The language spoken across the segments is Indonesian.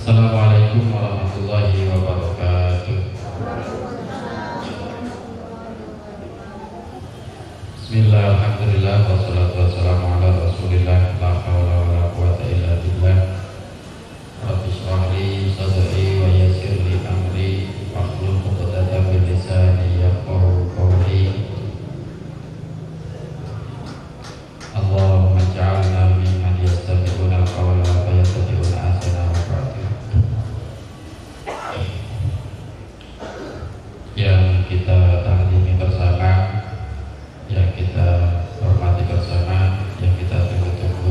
Assalamualaikum warahmatullahi wabarakatuh. Bismillah, alhamdulillah, wassalatu wassalamu ala rasulillah, la hawla wa la quwata illa billah. Rabbi shrah li sadri wa yassir li amri wahlul 'uqdatam min lisani yafqahu qawli. Allahumma ij'alna mimman yastami'una al-qawla wa yattabi'una ahsana wa ba'du. Yang kita takdimi bersama, yang kita hormati bersama, yang kita tunggu-tunggu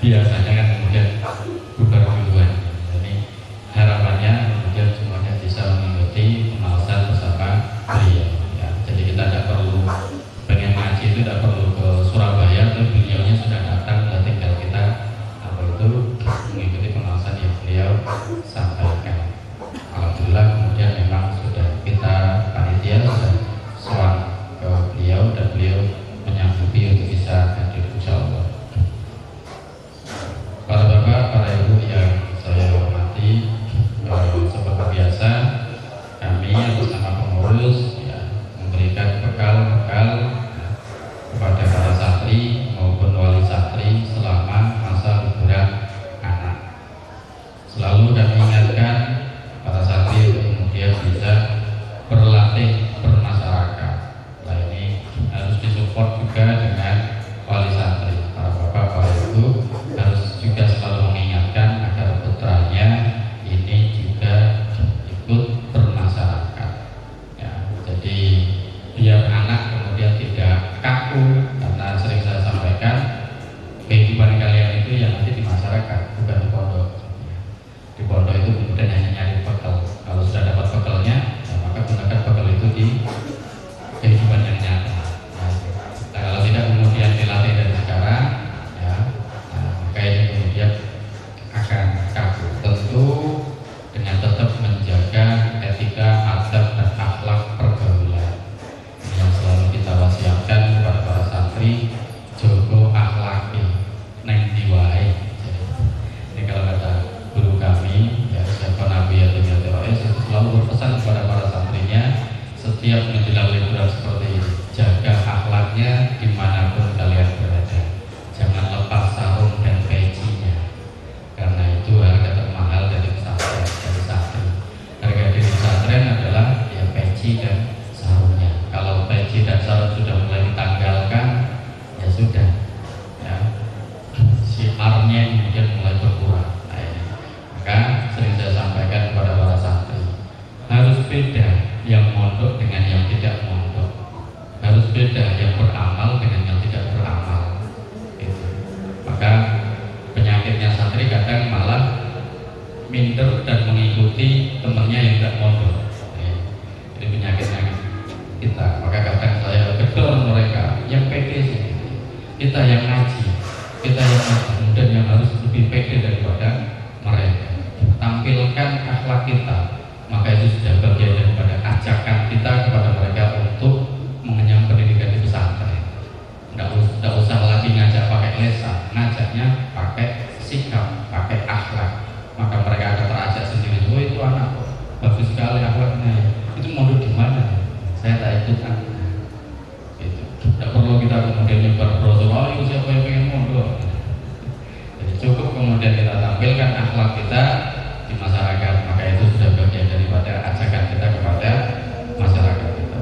biasanya kan kemudian bubar duluan. Jadi harapannya kemudian semuanya bisa mengikuti pengawasan bersama beliau. Ya, jadi kita tidak perlu pengen ngaji itu tidak perlu ke Surabaya, tapi beliaunya sudah datang, tinggal kita mengikuti pengawasan yang beliau sampaikan. Alhamdulillah kemudian memang sudah kita panitia sudah soal ke beliau dan beliau menyanggupi untuk bisa hadir insyaallah. Para bapak, para ibu yang saya hormati, seperti biasa kami atas nama pengurus memberikan bekal-bekal kepada para santri maupun wali santri selama masa liburan anak. Selalu kami ingatkan para santri untuk kemudian bisa berlatih bermasyarakat. Nah ini harus disupport juga dengan wali santri. Para bapak, para ibu harus juga selalu mengingatkan agar putranya ini juga ikut bermasyarakat. Ya, jadi biar anak kemudian tidak kaku, karena sering saya sampaikan kehidupan kalian itu yang nanti di masyarakat, bukan di pondok. Di pondok itu kemudian hanya nyari bekal. Kalau sudah dapat bekalnya, ya maka gunakan bekal itu di kehidupan yang nyata. Nah, kalau tidak kemudian dilatih dari sekarang, ya, maka ini kemudian akan kaku. Tentu dengan tetap menjaga etika, adab dan akhlak pergaulan. Ini yang selalu kita wasiatkan kepada para santri, jogo akhlaki neng diwai. Ini kalau kata guru kami, ya siapa Nabi atau itu selalu berpesan kepada para santrinya setiap menjelang liburan seperti ini, jaga akhlaknya dimanapun kalian berada. Jangan lepas sarung dan pecinya, karena itu harga termahal dari pesantren, dari santri. Harga diri pesantren adalah ya peci dan sarungnya. Kalau peci dan sarung sudah mulai ditanggalkan, ya sudah, ya siarnya kemudian mulai berkurang. Nah, ini. Maka sering saya sampaikan kepada para santri, harus beda yang mondok dengan yang tidak mondok, harus beda yang beramal dengan yang tidak beramal. Itu. Maka penyakitnya santri kadang malah minder dan mengikuti temannya yang tidak mondok. Ini penyakitnya kita. Maka kadang saya gedor mereka yang pede sih, kita yang ngaji, kita yang ngaji, kemudian yang harus lebih pede daripada mereka. Tampilkan akhlak kita, maka itu sudah bagian daripada ajakan kita kepada mereka untuk mengenyam pendidikan di pesantren. Tidak usah lagi ngajak pakai lesan, ngajaknya pakai sikap, pakai akhlak. Maka mereka akan terajak sendiri. Oh itu anak kok bagus sekali akhlaknya. Itu mondok di mana? Saya tak ikutan. Itu. Tidak perlu kita kemudian nyebar brosur. Oh itu siapa yang pengen mondok? Jadi cukup kemudian kita tampilkan akhlak kita di masyarakat. Maka itu sudah bagian daripada ajakan kita kepada masyarakat kita.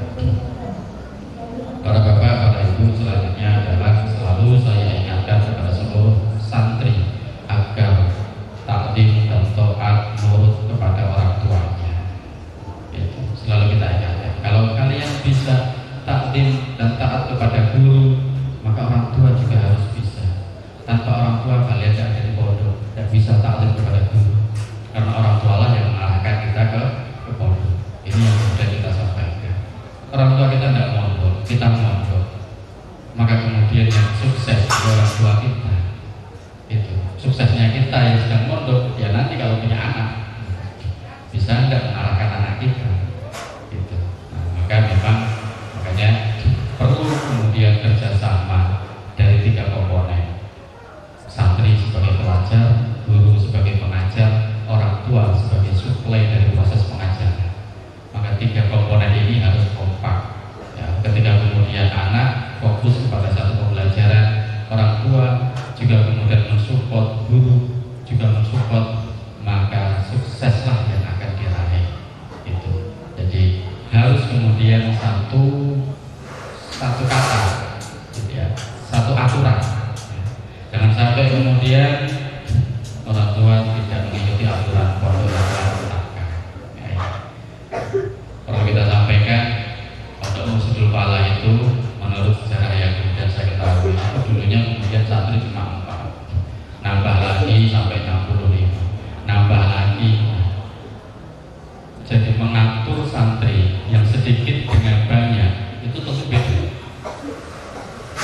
Para bapak, para ibu, selanjutnya adalah selalu saya ingatkan kepada seluruh santri agar takdim dan taat nurut kepada orang tuanya. Itu selalu kita ingatkan. Kalau kalian bisa takdim dan taat kepada guru, maka orang tua juga harus bisa. Tanpa orang tua kalian tidak jadi pondok, tidak bisa takdim kepada guru. Karena orang tua lah yang mengarahkan kita ke pondok. Ini yang sudah kita sampaikan. Orang tua kita tidak mondok, kita mondok. Maka kemudian yang sukses orang tua kita. Itu suksesnya kita yang sedang mondok, ya nanti kalau punya anak bisa enggak mengarahkan anak kita gitu. Nah, maka memang makanya perlu kemudian kerjasama dari 3 komponen, santri sebagai pelajar, guru sebagai pengajar, orang tua sebagai suplai dari proses pengajaran. Maka 3 komponen ini harus kompak ya. Ketika kemudian anak fokus kepada satu pembelajaran, orang tua juga kemudian mensupport, guru juga mensupport, maka sukseslah yang akan diraih. Itu. Jadi harus kemudian satu kata, gitu ya, satu aturan. Jangan sampai kemudian orang tua tidak mengikuti aturan pondok yang telah ditetapkan. Ya. Perlu kita sampaikan, pondok Musdul Pala itu menurut sejarah yang kemudian saya ketahui, dulunya kemudian santri cuma 4.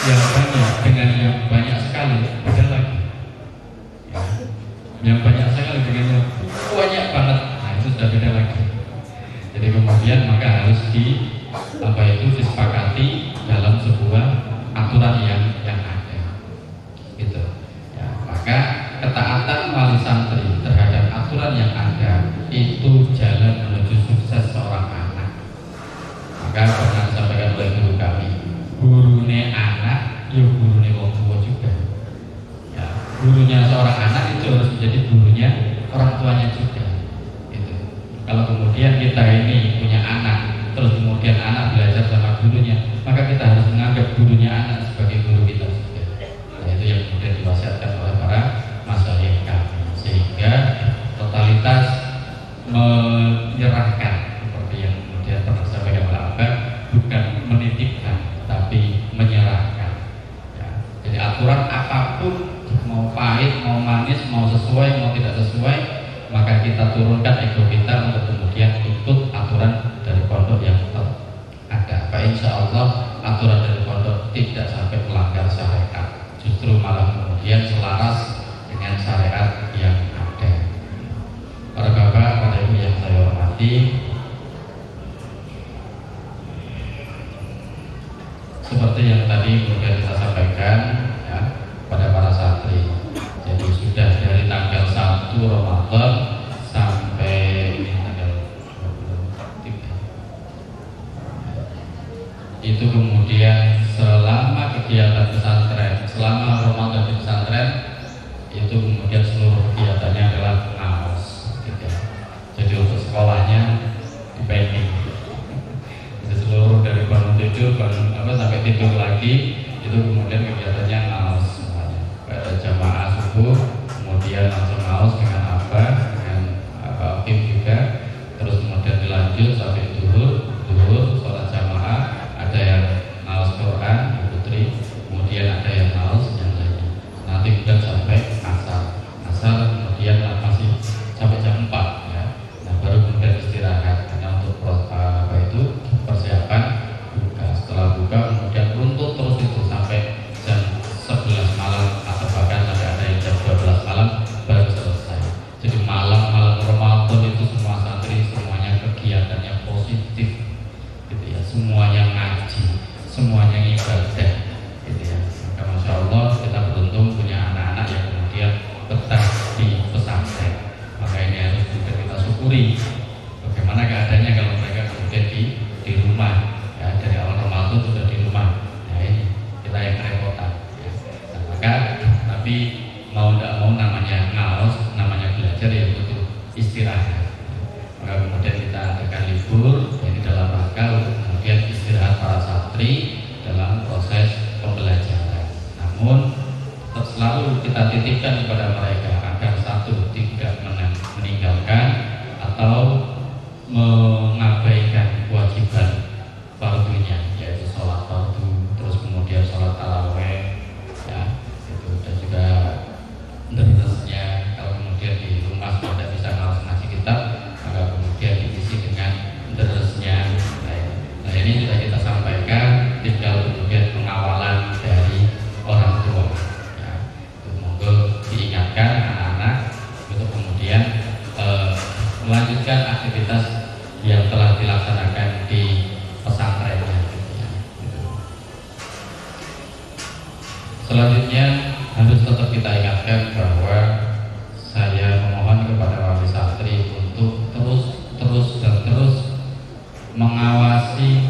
yang banyak dengan yang banyak sekali beda lagi ya. Yang banyak sekali dengan yang banyak banget, nah itu sudah beda lagi. Jadi kemudian maka harus disepakati dalam sebuah aturan yang ada gitu ya. Maka ketaatan wali santri terhadap aturan yang ada itu jalan menuju sukses seorang anak. Maka pernah disampaikan oleh guru kami, gurune anak ya gurune wong tua juga ya. Gurunya seorang anak itu harus menjadi gurunya orang tuanya juga gitu. Kalau kemudian kita ini punya anak terus kemudian anak belajar sama gurunya, maka kita harus menganggap gurunya anak sebagai guru kita juga. Nah, itu yang kemudian diwasiatkan oleh para masyayikh kami, sehingga totalitas menyerahkan seperti yang kemudian pernah disampaikan oleh Abah, bukan menitipkan tapi menyerahkan ya. Jadi aturan apapun, mau pahit, mau manis, mau sesuai, mau tidak sesuai, maka kita turunkan ego kita untuk kemudian ikut aturan dari pondok yang ada. Pak, insya Allah aturan dari pondok tidak sampai melanggar syariat, justru malah kemudian selaras dengan syariat yang ada. Para bapak, para ibu yang saya hormati, seperti yang tadi kemudian kita sampaikan ya, pada para santri. Jadi sudah dari tanggal 1 Ramadan sampai ini tanggal 23. Itu kemudian selama kegiatan pesantren, selama Ramadan di pesantren, itu kemudian seluruh kegiatannya adalah ngaos gitu. Jadi untuk sekolahnya dipending. Jadi seluruh dari bangun tidur, sampai tidur lagi, itu kemudian kegiatannya ngaos semuanya. Pada jamaah subuh kemudian langsung ngaos dengan dengan Kim juga, terus kemudian dilanjut sampai duhur sholat jamaah, ada yang ngaos Quran putri, kemudian ada yang ngaos yang lainnya, nanti kemudian sampai asar kemudian masih sampai jam 4 ya. Nah baru kemudian istirahat karena untuk persiapan buka. Setelah buka kemudian runtut terus itu sampai jam 11 malam atau bahkan sampai ada yang jam 12 malam baru selesai. Jadi malam-malam Ramadan itu semua santri semuanya kegiatannya positif gitu ya, semuanya ngaji, semuanya ibadah gitu ya. Maka Masya Allah kita beruntung punya anak-anak yang kemudian betah di pesantren. Maka ini harus juga kita syukuri. Bagaimana keadaannya kalau mereka kemudian di rumah ya, dari awal Ramadan sudah di rumah. Nah ini kita yang kerepotan ya. Nah, maka tapi mau tidak mau namanya ngaos, namanya belajar ya butuh istirahat. Maka kemudian kita adakan libur ini dalam rangka untuk kemudian istirahat para santri dalam proses pembelajaran. Namun tetap selalu kita titipkan kepada mereka agar satu, tidak meninggalkan atau mengabaikan kewajiban fardunya, yaitu sholat fardu, terus kemudian sholat taraweh ya, itu, dan juga derasnya. Kalau kemudian di rumah tidak bisa ngaji kitab, maka kemudian diisi dengan derasnya. Nah ini sudah kita sampaikan, tinggal kemudian pengawalan dari orang tua ya. Monggo diingatkan anak-anak untuk kemudian melanjutkan aktivitas yang telah dilaksanakan di pesantrennya gitu ya. Selanjutnya harus tetap kita ingatkan bahwa saya memohon kepada wali santri untuk terus mengawasi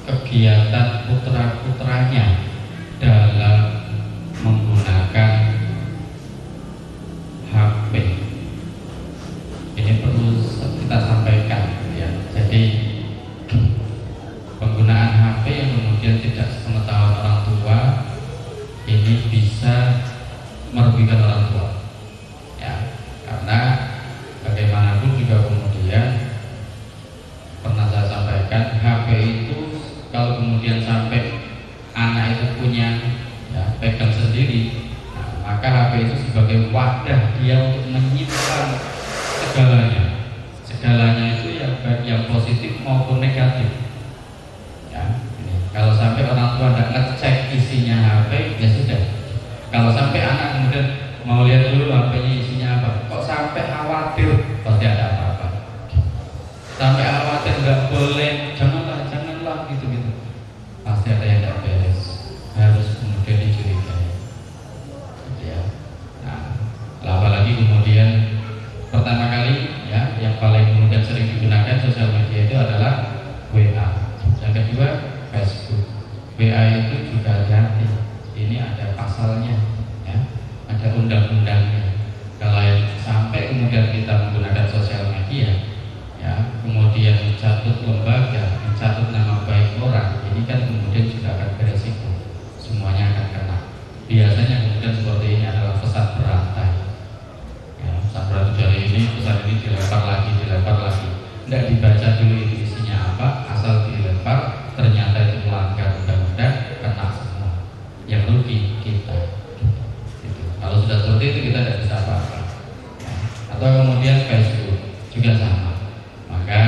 kegiatan putra-putranya dalam menggunakan HP. Ini perlu kita sampaikan ya. Jadi penggunaan HP yang kemudian tidak sepengetahuan orang tua ini bisa merugikan orang tua ya, karena bagaimanapun juga kemudian pernah saya sampaikan, HP itu kalau kemudian sampai anak itu punya ya, pegang sendiri, nah, maka HP itu sebagai wadah dia untuk menyimpan segalanya itu ya, baik yang positif maupun negatif ya. Ini. Kalau sampai orang tua tidak ngecek isinya juga hati-hati. Ini ada pasalnya, ya, ada undang-undangnya. Kalau sampai kemudian kita menggunakan sosial media, ya, kemudian mencatut lembaga, mencatut nama baik orang, ini kan kemudian juga akan beresiko. Semuanya akan kena. Biasanya kemudian seperti ini adalah pesan berantai. Ya, pesan berantai dari ini, pesan ini dilempar lagi. Tidak dibaca dulu itu isinya apa, asal dilempar, ternyata itu melanggar undang-undang, kena semua. Yang rugi kita. Gitu. Kalau sudah seperti itu kita tidak bisa apa-apa. Ya. Atau kemudian Facebook juga sama. Maka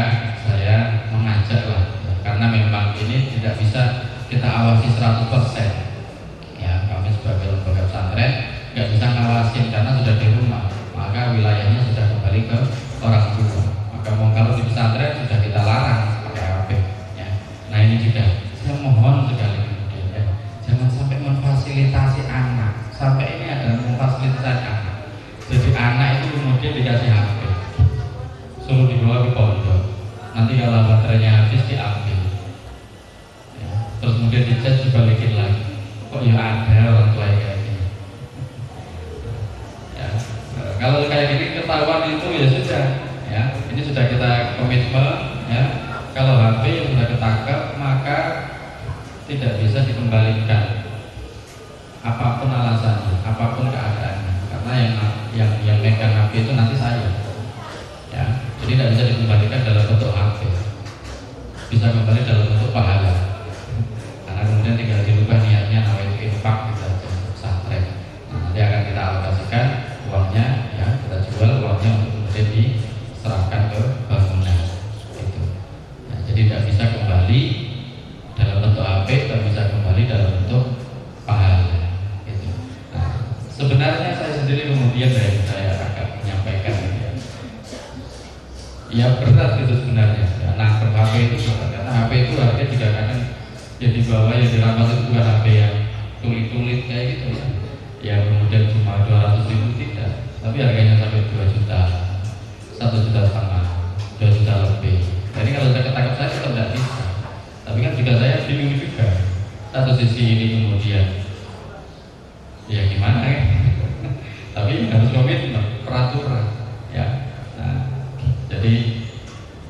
saya mengajaklah, ya, karena memang ini tidak bisa kita awasi 100%. Ya, kami sebagai lembaga pesantren nggak bisa ngawasin karena sudah di rumah, maka wilayahnya sudah kembali ke orang tua. Maka kalau di pesantren sudah kita larang pakai HP. Ya. Nah ini juga saya mohon sekali kemudian, ya, jangan sampai memfasilitasi anak. Sampai ini adalah memfasilitasi anak. Jadi anak itu kemudian dikasih HP, suruh dibawa ke pondok. Nanti kalau baterainya habis diambil. Ya. Terus kemudian dicas dibalikin lagi. Kok ya ada orang tua kayak gini. Ya. Kalau kayak gini ketahuan itu ya sudah. Ya, ini sudah kita komitmen, ya. Kalau HP yang sudah ketangkep maka tidak bisa dikembalikan. Apapun alasannya, apapun keadaannya. Karena yang megang HP itu nanti saya. Ya, jadi tidak bisa dikembalikan dalam bentuk HP. Bisa kembali dalam bentuk pahala. Karena kemudian tinggal dirubah niatnya namanya infak gitu aja, pesantren. Nanti akan kita alokasikan uangnya, ya, kita jual uangnya untuk kemudian diserahkan ke bangunan. Gitu. Ya, jadi tidak bisa kembali dalam bentuk HP, tidak bisa kembali dalam bentuk pahala. Gitu. Nah, sebenarnya saya sendiri kemudian dari saya akan menyampaikan, ya berat itu sebenarnya. Ya, nah, HP itu berat karena HP itu harganya juga akan yang dibawa, yang dirampas itu bukan HP yang tulit-tulit kayak gitu ya. Ya kemudian cuma 200.000 tidak, tapi harganya sampai 2 juta, 1,5 juta, 2 juta lebih. Jadi kalau sudah ketangkap saya itu tidak bisa. Tapi kan juga saya bingung juga. Satu sisi ini kemudian, ya gimana ya? Tapi harus komitmen, peraturan, ya. Nah, jadi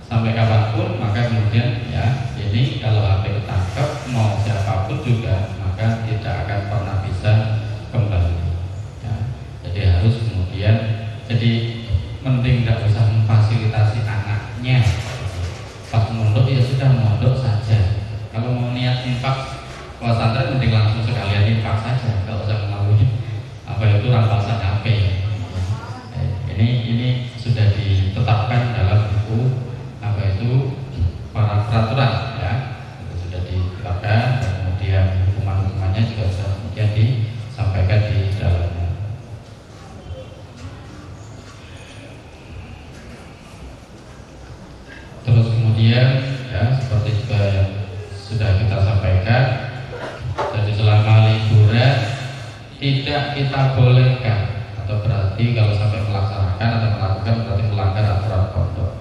sampai kapanpun maka kemudian ya ini kalau HP ketangkep mau siapapun juga maka tidak akan pernah bisa kembali. Ya, jadi harus kemudian mending tidak usah memfasilitasi anaknya. Pas mondok ya sudah mondok saja. Kalau mau niat infak pesantren mending langsung sekalian infak saja, kalau usah melalui apa itu rampasan HP. Ini sudah ditetapkan dalam buku apa itu para peraturan, ya, itu sudah ditetapkan dan kemudian hukuman-hukumannya juga sudah kemudian disampaikan di dalamnya. Terus kemudian ya seperti juga yang sudah kita sampaikan, jadi selama liburan tidak kita bolehkan, atau berarti kalau sampai melaksanakan atau melakukan berarti melanggar aturan pondok,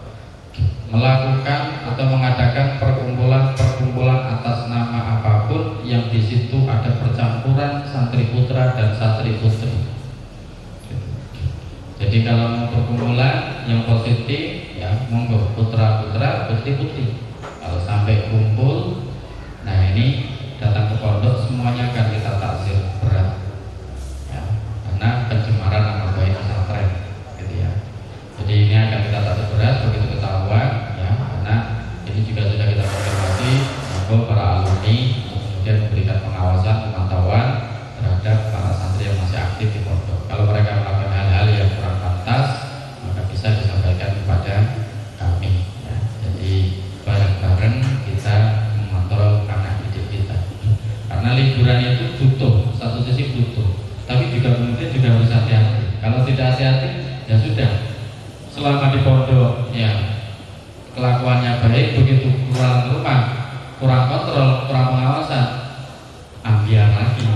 melakukan atau mengadakan perkumpulan atas nama apapun yang di situ ada percampuran santri putra dan santri putri. Jadi kalau mau perkumpulan yang positif, ya monggo putra putri putri. Kalau sampai kumpul, nah ini datang ke pondok semuanya akan kita takzir berat, ya, karena pencemaran nama baik pesantren, gitu ya. Jadi ini akan kita takzir berat begitu ketahuan, ya, karena ini juga sudah kita konfirmasi bahwa para alumni kemudian memberikan pengawasan pemantauan terhadap para santri yang masih aktif di pondok. Kalau mereka melakukan hal-hal yang kurang pantas, maka bisa disampaikan kepada kami, ya. Jadi bareng-bareng kita mengontrol anak didik kita. Karena liburan itu butuh, satu sisi butuh, tapi juga kemudian juga harus hati-hati. Kalau tidak hati-hati, ya sudah. Selama di pondok, ya kelakuannya baik, begitu pulang rumah, kurang kontrol, kurang pengawasan, ambiar lagi.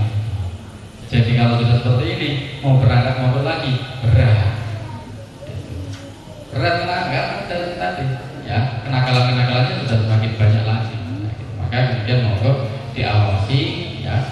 Jadi kalau sudah seperti ini, mau berangkat pondok lagi, berat. Berat karena dari tadi, ya kenakalan-kenakalannya sudah semakin banyak lagi. Maka kemudian monggo diawasi, ya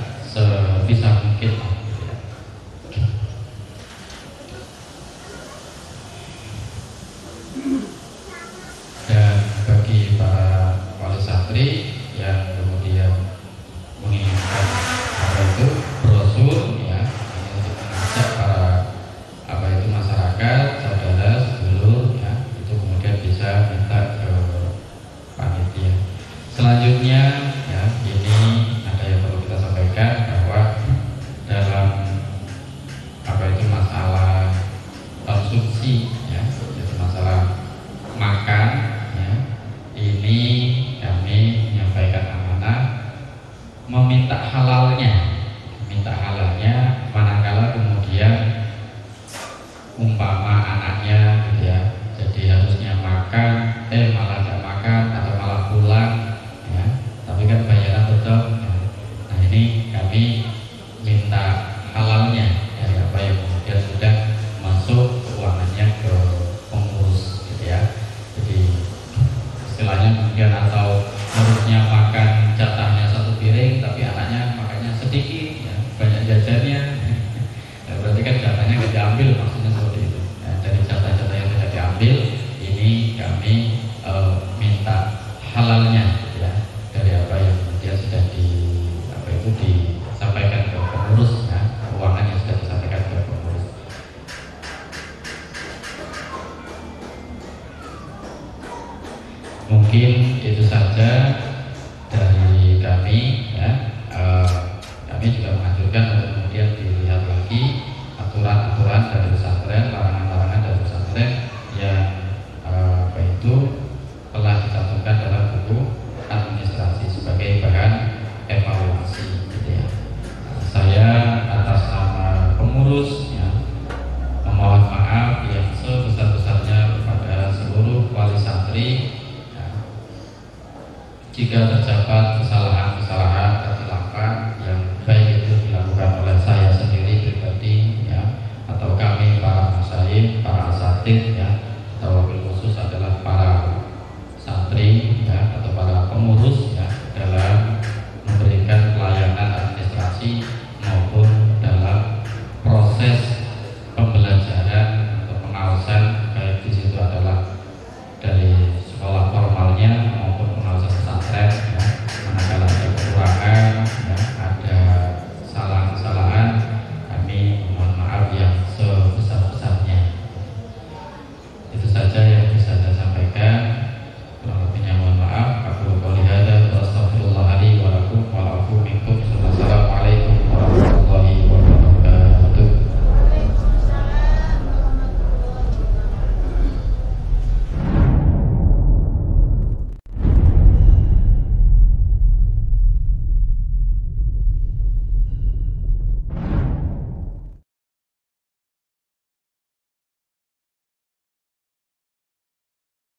halalnya manakala kemudian umpama anaknya gitu ya, jadi harusnya makan malah nggak makan atau malah pulang ya, tapi kan bayaran tetap ya. Nah ini kami minta halalnya dari apa yang kemudian sudah masuk keuangannya ke pengurus gitu ya. Jadi istilahnya kemudian atau harusnya makan jatahnya satu piring tapi anaknya makannya sedikit ya, banyak jajannya ya, berarti kan jatahnya nggak diambil, maksudnya seperti itu ya. Dari jatah-jatah yang tidak diambil ini kami minta halalnya gitu ya, dari apa yang kemudian sudah disampaikan ke pengurus ya, keuangan yang sudah disampaikan ke pengurus. Mungkin itu saja dari kami ya. Kami juga